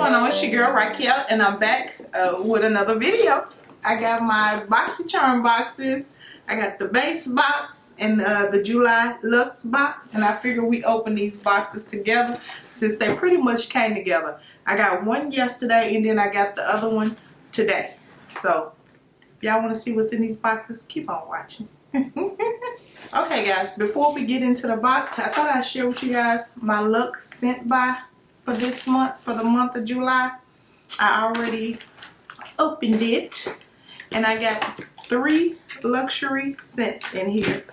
going on? It's your girl Raquel, and I'm back with another video. I got my BoxyCharm boxes. I got the base box and the July Luxe box, and I figure we open these boxes together since they pretty much came together. I got one yesterday, and then I got the other one today. So if y'all want to see what's in these boxes, keep on watching. Okay guys, before we get into the box, I thought I'd share with you guys my Luxe scent buy for this month, for the month of July. I already opened it, and I got 3 luxury scents in here.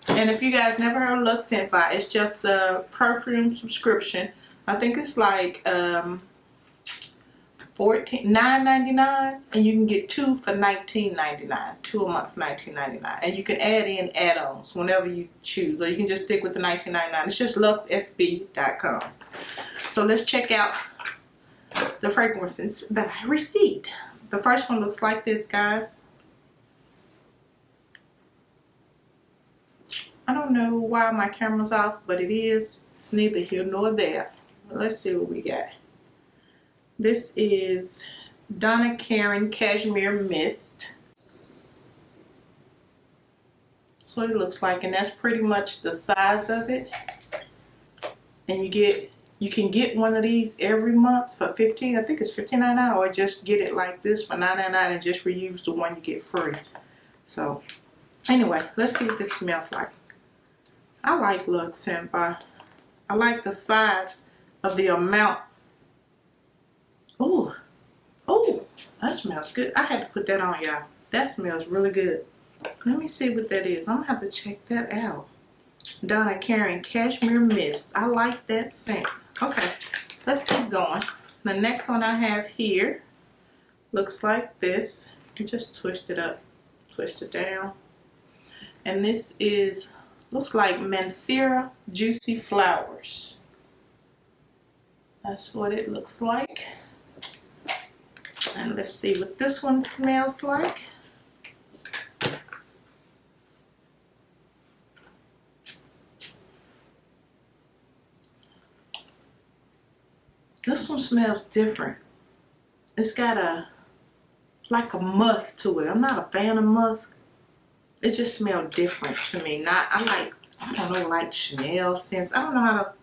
And if you guys never heard of Luxe scent buy, it's just a perfume subscription. I think it's like $9.99, and you can get 2 for $19.99. 2 a month for $19.99, and you can add in add-ons whenever you choose, or you can just stick with the $19.99. It's just luxesb.com. So let's check out the fragrances that I received. The first one looks like this, guys. I don't know why my camera's off, but it is. It's neither here nor there. Let's see what we got. This is Donna Karan Cashmere Mist. That's what it looks like, and that's pretty much the size of it. And you can get one of these every month for $15. I think it's $15.99, or just get it like this for $9.99 and just reuse the one you get free. So anyway, let's see what this smells like. I like Luxe scent buy. I like the size of the amount. Ooh, ooh, that smells good. I had to put that on, y'all. That smells really good. Let me see what that is. I'm gonna have to check that out. Donna Karan Cashmere Mist. I like that scent. Okay, let's keep going. The next one I have here looks like this. You just twist it up, twist it down. And this looks like Mancera Juicy Flowers. That's what it looks like. And let's see what this one smells like. This one smells different. It's got like a musk to it. I'm not a fan of musk. It just smells different to me. I don't know, like Chanel scents. I don't know how to,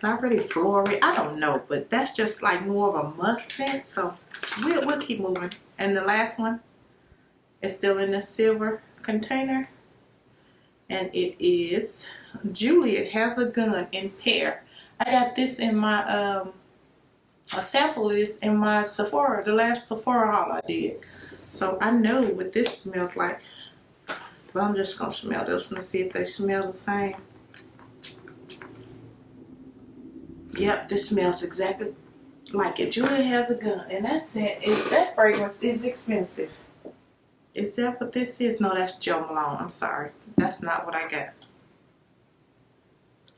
not really floral. I don't know, but that's just like more of a musk scent. So we'll keep moving. And the last one is still in the silver container, and it is Juliet Has a Gun in Pear. I got this in my a sample of this in my Sephora, the last Sephora haul I did. So I know what this smells like, but I'm just gonna smell this one to see if they smell the same. Yep, this smells exactly like it. Juliet Has a Gun, and that fragrance is expensive. Is that what this is? No, that's Joe Malone. I'm sorry, that's not what I got.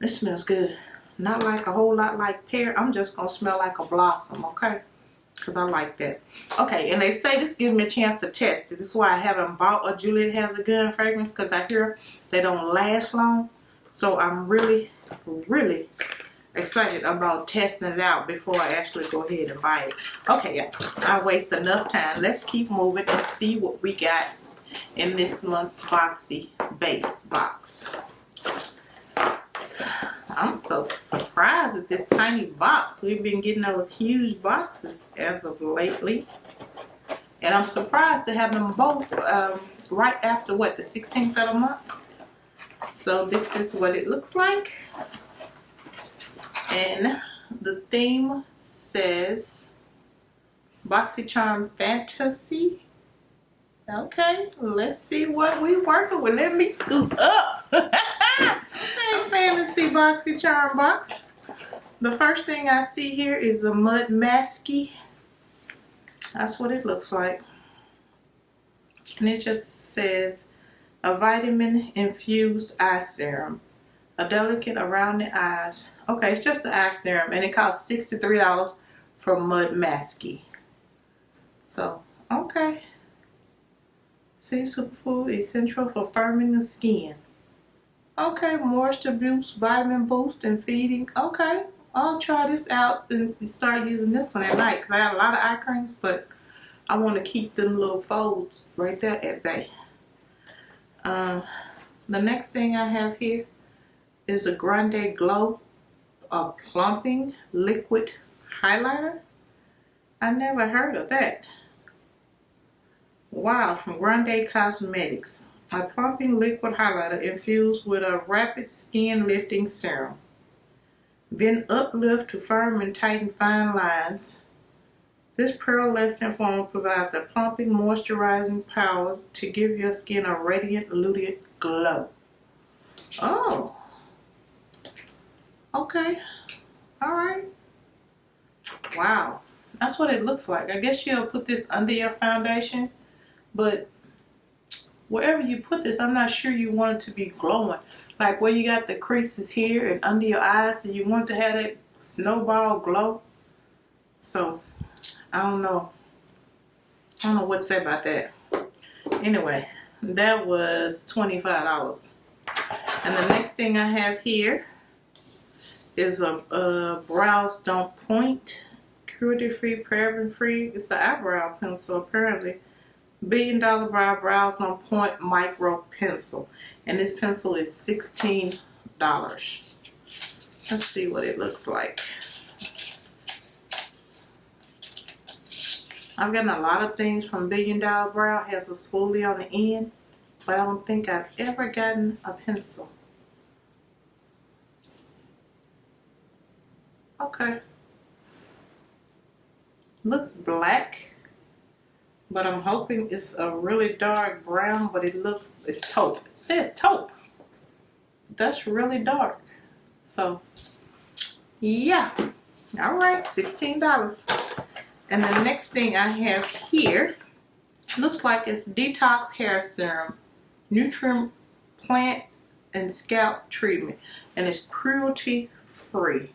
It smells good. Not like a whole lot like pear. I'm just gonna smell like a blossom, okay? Because I like that. Okay, and they say this gives me a chance to test it. This is why I haven't bought a Juliet Has a Gun fragrance, because I hear they don't last long. So I'm really, really excited about testing it out before I actually go ahead and buy it. Okay, yeah, I waste enough time. Let's keep moving and see what we got in this month's Foxy Base box. I'm so surprised at this tiny box. We've been getting those huge boxes as of lately. And I'm surprised to have them both right after, what, the 16th of the month? So this is what it looks like. And the theme says BoxyCharm Fantasy. Okay, let's see what we're working with. Let me scoop up. Okay, Fantasy BoxyCharm box. The first thing I see here is a Mud Masky. That's what it looks like. And it just says a vitamin infused eye serum. A delicate around the eyes. Okay, it's just the eye serum, and it costs $63 for Mud Masky. So, okay. See, superfood essential for firming the skin. Okay, moisture boost, vitamin boost, and feeding. Okay, I'll try this out and start using this one at night because I have a lot of eye creams, but I want to keep them little folds right there at bay. The next thing I have here is a Grande Glow Plumping Liquid Highlighter. I never heard of that. Wow, from Grande Cosmetics. A plumping liquid highlighter infused with a rapid skin lifting serum. Then uplift to firm and tighten fine lines. This pearlescent form provides a plumping, moisturizing power to give your skin a radiant, luted glow. Oh. Okay. Alright. Wow. That's what it looks like. I guess you'll put this under your foundation, but wherever you put this, I'm not sure you want it to be glowing. Like where you got the creases here and under your eyes, that you want to have that snowball glow. So, I don't know. I don't know what to say about that. Anyway, that was $25. And the next thing I have here is a Brows Don't Point, cruelty-free, paraben-free. It's an eyebrow pencil apparently. $1 Billion Brows on Point Micro Pencil. And this pencil is $16. Let's see what it looks like. I've gotten a lot of things from $1 Billion Brow. It has a spoolie on the end, but I don't think I've ever gotten a pencil. Okay. Looks black, but I'm hoping it's a really dark brown, but it's taupe. It says taupe. That's really dark. So, yeah. All right, $16. And the next thing I have here looks like it's Detox Hair Serum, Nutrient Plant and Scalp Treatment, and it's cruelty free.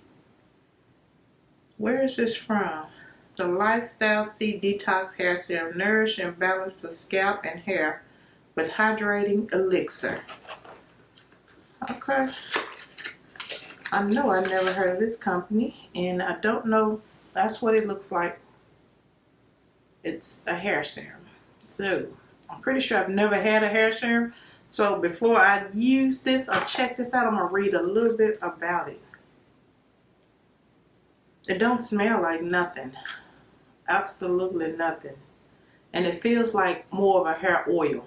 Where is this from? The Lifestyle C Detox Hair Serum, nourish and balance the scalp and hair with hydrating elixir. Okay. I know I never heard of this company, and I don't know. That's what it looks like. It's a hair serum. So, I'm pretty sure I've never had a hair serum. So, before I use this or check this out, I'm going to read a little bit about it. It don't smell like nothing. Absolutely nothing. And it feels like more of a hair oil.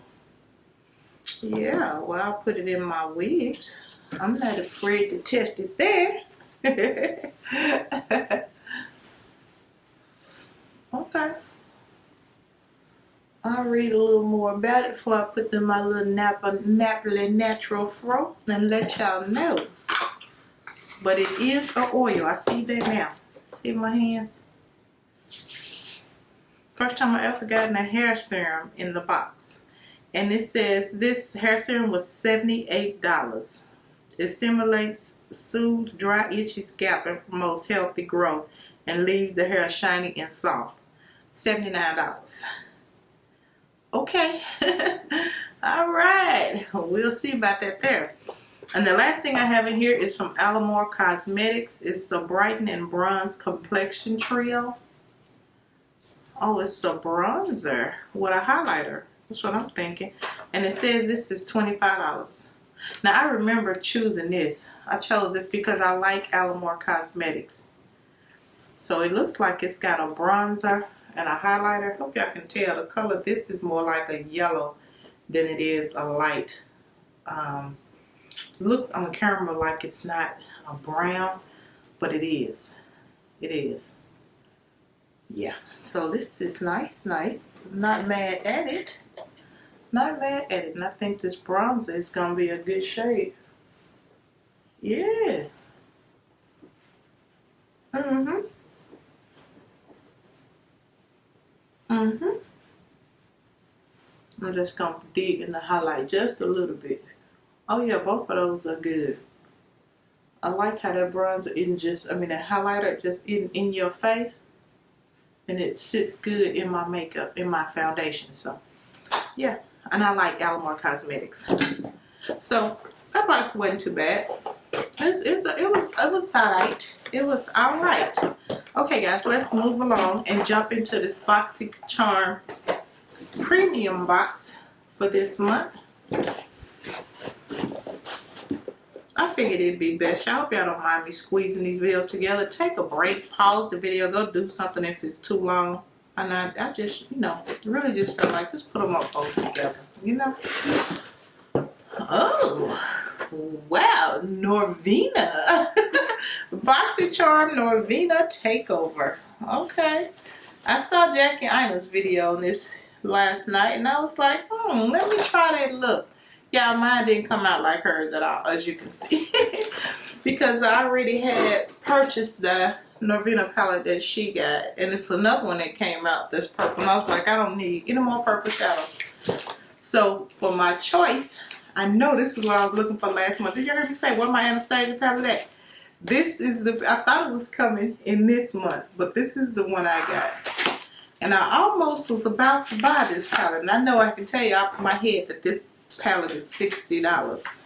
Yeah, well, I'll put it in my wigs. I'm not afraid to test it there. Okay. I'll read a little more about it before I put in my little Napoli Natural fro and let y'all know. But it is an oil. I see that now. See my hands? First time I ever gotten a hair serum in the box. And it says this hair serum was $78. It stimulates, soothes dry, itchy scalp and promotes healthy growth and leaves the hair shiny and soft. $79. Okay. Alright. We'll see about that there. And the last thing I have in here is from Almay Cosmetics. It's a Brighten and Bronze Complexion Trio. Oh, it's a bronzer with a highlighter. That's what I'm thinking. And it says this is $25. Now, I remember choosing this. I chose this because I like Almay Cosmetics. So, it looks like it's got a bronzer and a highlighter. Hope y'all can tell the color. This is more like a yellow than it is a light. Looks on the camera like it's not a brown, but it is. It is. Yeah. So this is nice. Not mad at it. Not mad at it. And I think this bronzer is going to be a good shade. Yeah. I'm just going to dig in the highlight just a little bit. Oh yeah, both of those are good. I like how that bronzer that highlighter just in your face. And it sits good in my makeup, in my foundation. So, yeah. And I like Almay Cosmetics. So, that box wasn't too bad. It was alright. it was alright. Okay guys, let's move along and jump into this BoxyCharm premium box for this month. I figured it'd be best. I hope y'all don't mind me squeezing these videos together. Take a break, pause the video, go do something if it's too long. And I just, you know, really just feel like just put them up both together, you know. Oh, wow, Norvina. BoxyCharm Norvina Takeover. Okay. I saw Jackie Ina's video on this last night and I was like, let me try that look. Yeah, mine didn't come out like hers at all, as you can see. Because I already had purchased the Norvina palette that she got. And it's another one that came out that's purple. And I was like, I don't need any more purple shadows. So, for my choice, I know this is what I was looking for last month. Did you hear me say, what my Anastasia palette at? This is the, I thought it was coming in this month. But this is the one I got. And I almost was about to buy this palette. And I know I can tell you off my head that this palette is $60.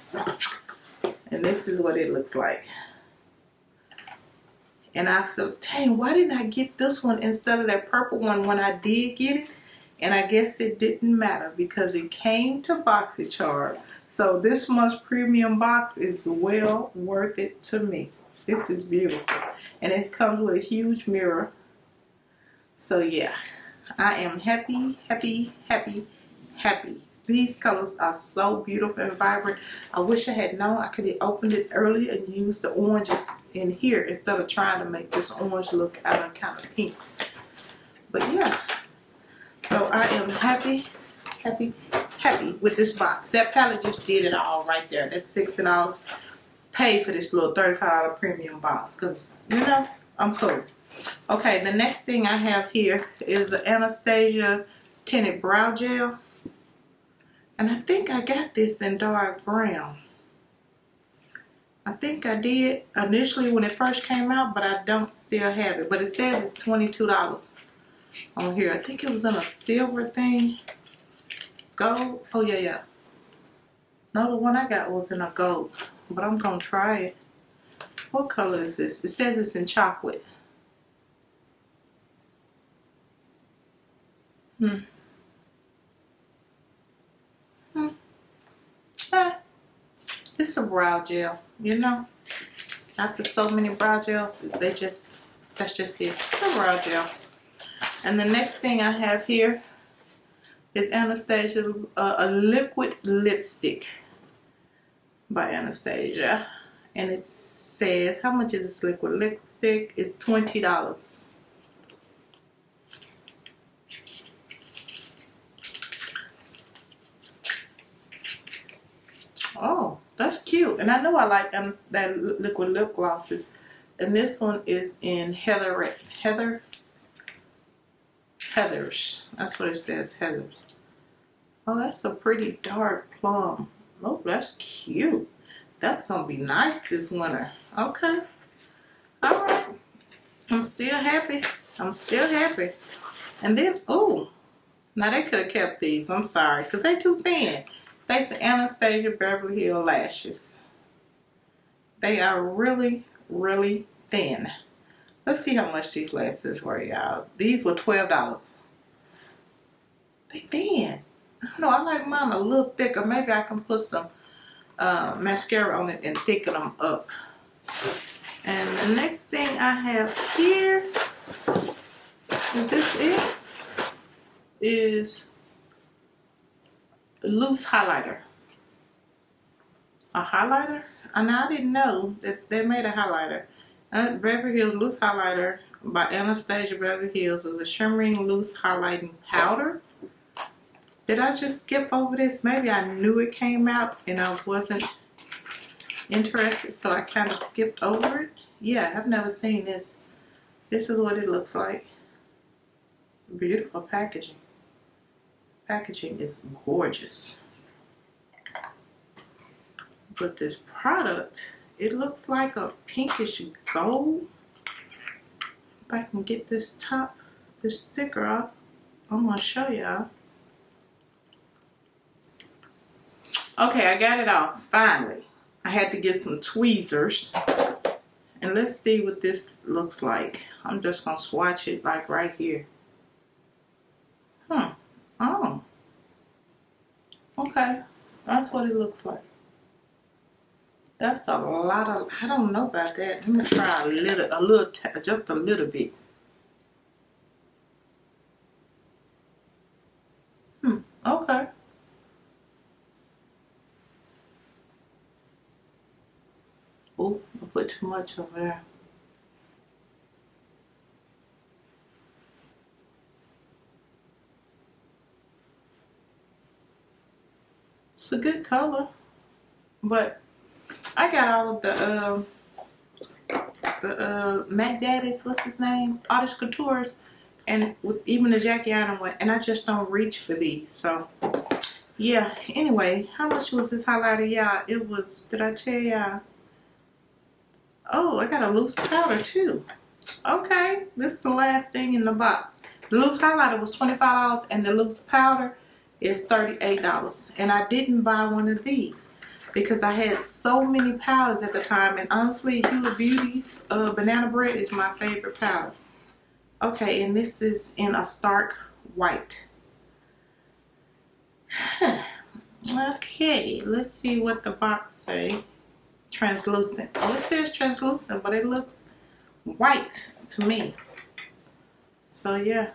And this is what it looks like. And I said, dang, why didn't I get this one instead of that purple one when I did get it? And I guess it didn't matter because it came to BoxyCharm. So this month's premium box is well worth it to me. This is beautiful. And it comes with a huge mirror. So yeah, I am happy, happy, happy, happy. These colors are so beautiful and vibrant. I wish I had known I could have opened it earlier and used the oranges in here instead of trying to make this orange look out of kind of pinks. But yeah, so I am happy, happy, happy with this box. That palette just did it all right there. That $60 paid for this little $35 premium box because, you know, I'm cool. Okay, the next thing I have here is an Anastasia Tinted Brow Gel. And I think I got this in dark brown. I think I did initially when it first came out, but I don't still have it. But it says it's $22 on here. I think it was in a silver thing. Gold? Oh, yeah. No, the one I got was in a gold. But I'm going to try it. What color is this? It says it's in chocolate. It's a brow gel, you know. After so many brow gels, that's just it. It's a brow gel. And the next thing I have here is Anastasia, a liquid lipstick by Anastasia. And it says, how much is this liquid lipstick? It's $20. Oh, that's cute. And I know I like that liquid lip glosses. And this one is in Heathers. That's what it says, Heathers. Oh, that's a pretty dark plum. Oh, that's cute. That's going to be nice this winter. Okay. All right. I'm still happy. And then, oh, now they could have kept these. I'm sorry, because they're too thin. They say Anastasia Beverly Hills lashes. They are really, really thin. Let's see how much these lashes were, y'all. These were $12. They thin. I don't know. I like mine a little thicker. Maybe I can put some mascara on it and thicken them up. And the next thing I have here, is this it? Is loose highlighter. A highlighter? And I didn't know that they made a highlighter. Beverly Hills Loose Highlighter by Anastasia Beverly Hills is a shimmering loose highlighting powder. Did I just skip over this? Maybe I knew it came out and I wasn't interested, so I kind of skipped over it. Yeah, I've never seen this. This is what it looks like. Beautiful packaging. Packaging is gorgeous. But this product, it looks like a pinkish gold. If I can get this sticker off, I'm going to show y'all. Okay, I got it off, finally. I had to get some tweezers. And let's see what this looks like. I'm just going to swatch it like right here. Oh. Okay. That's what it looks like. That's a lot of, I don't know about that. Let me try just a little bit. Okay. Oh, I put too much over there. It's a good color, but I got all of the Mac Daddies, what's his name? Artist Couture's, and with even the Jackie Allen one, and I just don't reach for these. So yeah. Anyway, how much was this highlighter, y'all? It was, did I tell y'all? Oh, I got a loose powder too. Okay, this is the last thing in the box. The loose highlighter was $25 and the loose powder is $38. And I didn't buy one of these because I had so many powders at the time, and honestly, Huda Beauty's Banana Bread is my favorite powder. Okay, and this is in a stark white. Okay, let's see what the box say. Translucent. Oh, it says translucent, but it looks white to me. So yeah,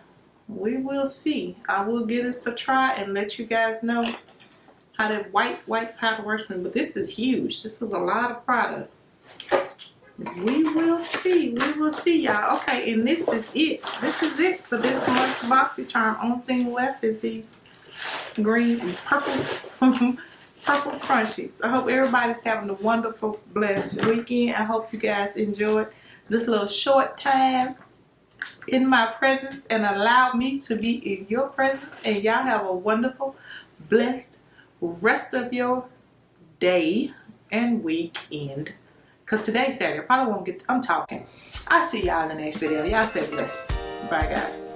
we will see. I will give this a try and let you guys know how that white powder works for me. But this is huge. This is a lot of product. We will see. We will see, y'all. Okay, and this is it. This is it for this month's BoxyCharm. Only thing left is these green and purple purple crunchies. I hope everybody's having a wonderful, blessed weekend. I hope you guys enjoyed this little short time in my presence and allow me to be in your presence. And y'all have a wonderful, blessed rest of your day and weekend. Because today's Saturday. I probably won't get, I'm talking. I'll see y'all in the next video. Y'all stay blessed. Bye, guys.